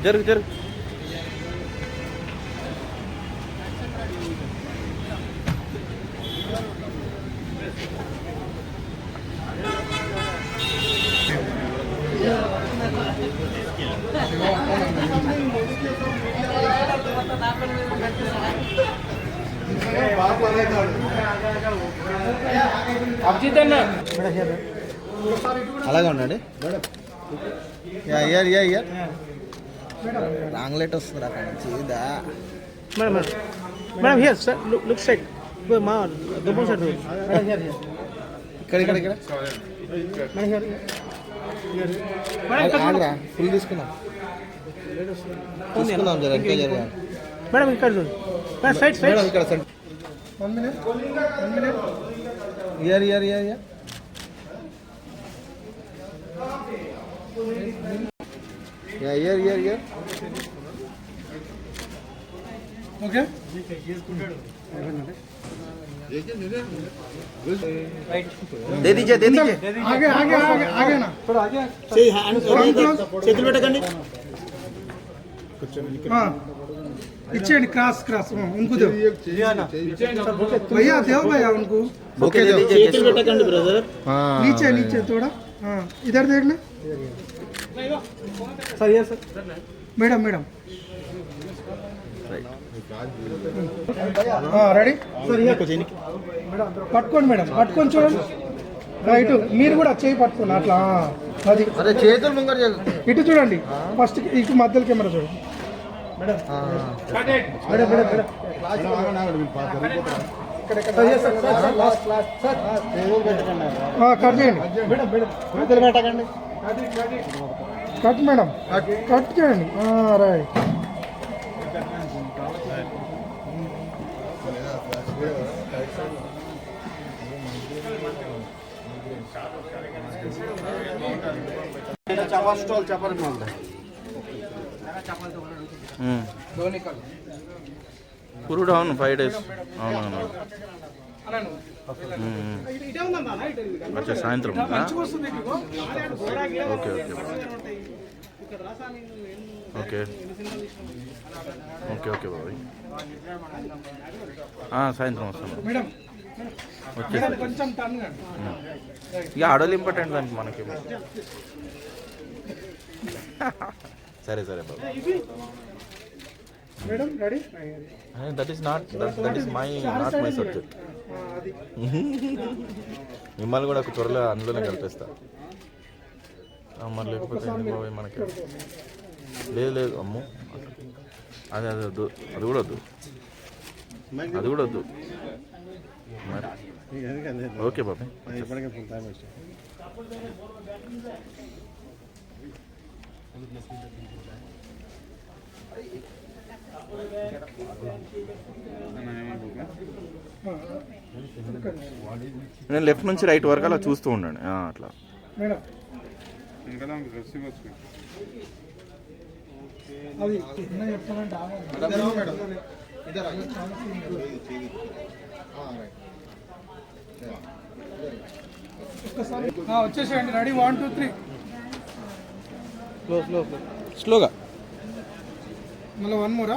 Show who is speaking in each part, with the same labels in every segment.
Speaker 1: జరుగు జరుగు. అలాగే ఉండండి. Here here here wrong light వస్తుంది అక్కడ చీదా.
Speaker 2: Madam madam here sir look side మా దుబ్బం సైడ్
Speaker 1: ఇక్కడ ఇక్కడ ఇక్కడ ఆగరా ఫుల్ తీసుకుందాం తీసుకుందాం జర ఇంకా జరగా
Speaker 2: మేడం ఇక్కడ చూడండి మేడం సైడ్ సైడ్
Speaker 1: ఇక్కడ side 1 minute here here here here here here here
Speaker 2: okay
Speaker 1: दे दीजिए
Speaker 2: आगे आगे आगे आगे ना थोड़ा आगे सही हैंड చేతులు పెట్టకండి हां इच्छेंడి क्रॉस क्रॉस उनको दो भैया दो भैया उनको
Speaker 1: ओके
Speaker 2: చేతులు పెట్టకండి ब्रदर हां नीचे नीचे थोड़ा हां इधर देख ले सर ये सर मैडम मैडम రెడీ పట్టుకోండి మేడం పట్టుకొని చూడండి రైట్ మీరు కూడా చేయి పట్టుకోండి అట్లా అది
Speaker 1: అరే చేతులు ముంగర
Speaker 2: ఇటు చూడండి ఫస్ట్ ఇటు మధ్యలో కెమెరా చూడండి madam madam madam madam cut చేయండి మేడం మేడం మధ్యలో పెట్టకండి కట్ మేడం కట్ చేయండి రైట్
Speaker 1: పురుడు అవును 5 days అవునవును అచ్చా సాయంత్రం okay okay okay okay okay బాబాయ్ సాయంత్రం వస్తాను వచ్చేసి ఇక ఆడోళ్ళు ఇంపార్టెంట్ దానికి మనకి సరే సరే బాబు దట్ ఈస్ మై సబ్జెక్ట్ మిమ్మల్ని కూడా త్వరలో అందులోనే కలిపేస్తా మరి లేకపోతే బాబాయ్ మనకి లేదు అమ్ము అది వద్దు అది కూడా వద్దు మరి ఓకే బాబాయ్ నేను లెఫ్ట్ నుంచి రైట్ వరకు అలా చూస్తూ ఉండండి అట్లా
Speaker 2: వచ్చేసేయండి రెడీ 1 2 3
Speaker 1: స్లోగా
Speaker 2: మళ్ళీ 1 మోరా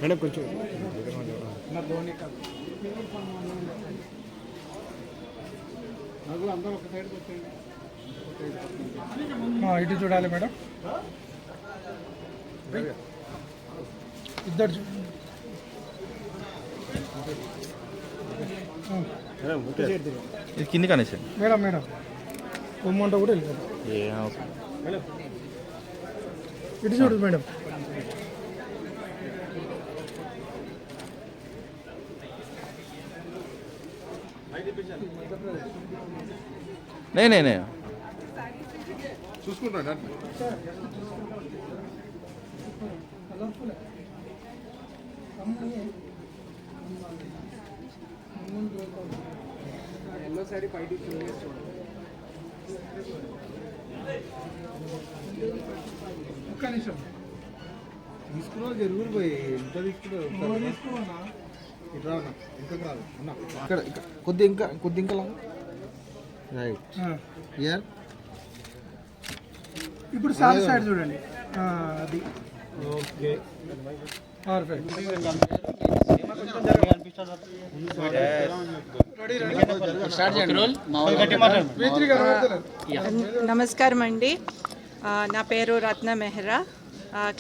Speaker 1: మేడం కొంచెం
Speaker 2: ఇటు చూడాలి మేడం ఇద్దరు
Speaker 1: ఇది కింది కనేసండి
Speaker 2: మేడం మేడం బొమ్మంట కూడా వెళ్ళిపోతాం ఇటు చూడు మేడం
Speaker 1: నే
Speaker 3: చూసుకుంటా ఎల్లో సారీ పైకి
Speaker 2: ఒక్క నిమిషం
Speaker 3: తీసుకున్నావు జరుగురు పోయి ఎంత తీసుకున్నావు ఇట్లా ఇంకా కాదు అన్న ఇక్కడ కొద్ది ఇంకా రైట్ ఇయర్
Speaker 2: ఇప్పుడు సార్ సైడ్ చూడండి అది
Speaker 3: ఓకే
Speaker 2: పర్ఫెక్ట్.
Speaker 4: నమస్కారం అండి. నా పేరు Ratna Mehra,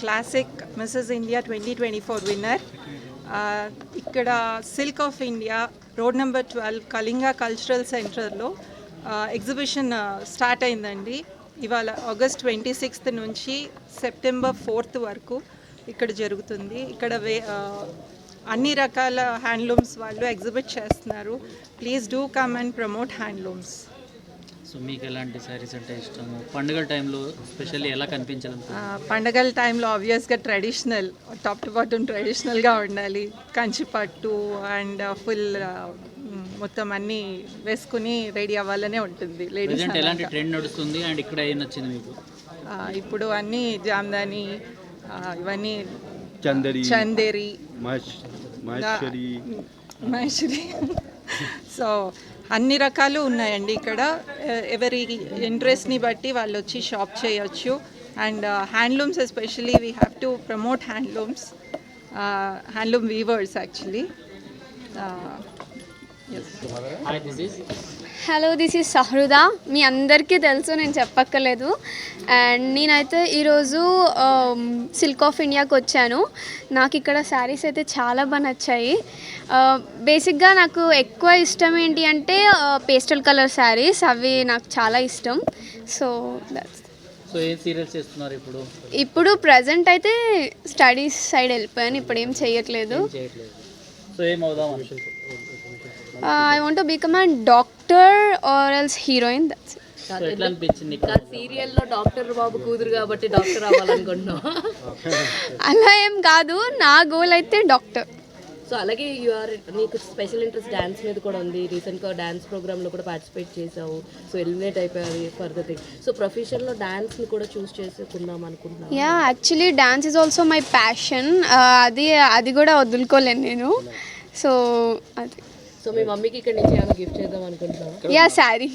Speaker 4: classic Mrs India 2024 winner. ఇక్కడ silk of India road number 12 Kalinga cultural సెంటర్లో ఎగ్జిబిషన్ స్టార్ట్ అయిందండి. ఇవాళ ఆగస్ట్ 26th నుంచి సెప్టెంబర్ 4th వరకు ఇక్కడ జరుగుతుంది. ఇక్కడ అన్ని రకాల హ్యాండ్లూమ్స్ వాళ్ళు ఎగ్జిబిట్ చేస్తున్నారు. Please do come and promote handlooms.
Speaker 5: So మీకు ఎలాంటి శారీస్ అంటే ఇష్టము? పండుగల టైంలో స్పెషల్లీ ఎలా కనిపించాలి?
Speaker 4: పండగల టైంలో ఆబ్వియస్గా ట్రెడిషనల్, టాప్ టు బాటమ్ ట్రెడిషనల్గా ఉండాలి. కంచి పట్టు అండ్ ఫుల్ మొత్తం అన్నీ వేసుకుని రెడీ అవ్వాలనే ఉంటుంది లేడీస్.
Speaker 5: ఎలాంటి ట్రెండ్ నడుస్తుంది అండ్ ఇక్కడ ఏం నచ్చింది మీకు?
Speaker 4: ఇప్పుడు అన్నీ జామ్దాని, ఇవన్నీ
Speaker 6: చందేరి
Speaker 4: మహేశ్వరి. సో అన్ని రకాలు ఉన్నాయండి ఇక్కడ. ఎవరి ఇంట్రెస్ట్ని బట్టి వాళ్ళు వచ్చి షాప్ చేయొచ్చు. And handlooms especially we have to promote handlooms, handloom weavers actually.
Speaker 7: Hello, this is Sahruda. మీ అందరికీ తెలుసు, నేను చెప్పక్కర్లేదు. అండ్ నేనైతే ఈరోజు సిల్క్ ఆఫ్ ఇండియాకి వచ్చాను. నాకు ఇక్కడ శారీస్ అయితే చాలా బాగా నచ్చాయి. బేసిక్గా నాకు ఎక్కువ ఇష్టం ఏంటి అంటే పేస్టల్ కలర్ శారీస్, అవి నాకు చాలా ఇష్టం. So that's.
Speaker 5: సో ఏం సీరియల్స్ చేస్తున్నారు ఇప్పుడు?
Speaker 7: ఇప్పుడు ప్రజెంట్ అయితే స్టడీస్ సైడ్ వెళ్ళిపోయాను, ఇప్పుడు ఏం చేయట్లేదు.
Speaker 5: సో ఏం అవుదాం అనుకుంటున్నారు?
Speaker 7: I want to become a doctor or else heroine. That's it.
Speaker 5: So ఎట్లా అనిపించింది?
Speaker 8: సీరియల్లో డాక్టర్ బాబు కూతురు కాబట్టి డాక్టర్ అవ్వాలనుకుంటున్నాం.
Speaker 7: అలా ఏం కాదు, నా గోల్ అయితే డాక్టర్.
Speaker 8: సో అలాగే నీకు స్పెషల్ ఇంట్రెస్ట్ డ్యాన్స్ మీద కూడా ఉంది. రీసెంట్గా డ్యాన్స్ ప్రోగ్రాంలో కూడా పార్టిసిపేట్ చేసావు. సో ఎలిమినేట్ అయిపోయారు ఫర్దర్ థింగ్. సో ప్రొఫెషన్లో డ్యాన్స్ని కూడా చూస్ చేసుకుందాం అనుకుంటున్నాను.
Speaker 7: Yeah, actually dance is also my passion. అది కూడా వదులుకోలేను నేను. సో అది.
Speaker 8: సో మీ మమ్మీకి ఇక్కడ నుంచి ఏమైనా గిఫ్ట్ చేద్దాం అనుకుంటున్నాను.
Speaker 7: యా, శారీ.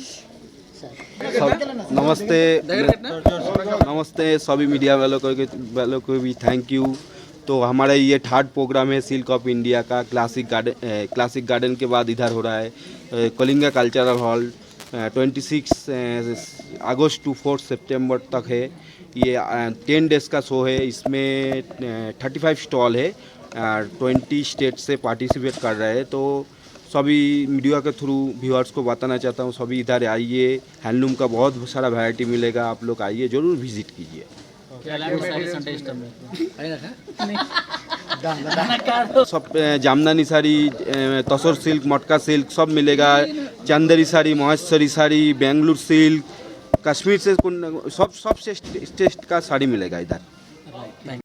Speaker 6: नमस्ते सभी मीडिया वालों को भी थैंक यू। तो हमारा ये थर्ड प्रोग्राम है सिल्क ऑफ इंडिया का। क्लासिक गार्डन के बाद इधर हो रहा है कलिंगा कल्चरल हॉल। 26 अगस्त टू 4 सितंबर तक है ये। 10 डेज़ का शो है। इसमें 35 स्टॉल है, 20 स्टेट से पार्टिसिपेट कर रहे हैं। तो सभी मीडिया के थ्रू व्यूअर्स को बताना चाहता हूँ, सभी इधर आइए। हैंडलूम का बहुत सारा वैरायटी मिलेगा, आप लोग आइए, ज़रूर विजिट कीजिए। सब जामदानी साड़ी, तसर सिल्क, मटका सिल्क सब मिलेगा। चंदेरी साड़ी, महेश्वरी साड़ी, बेंगलुरु सिल्क, कश्मीर से सब से स्टेट का साड़ी मिलेगा इधर।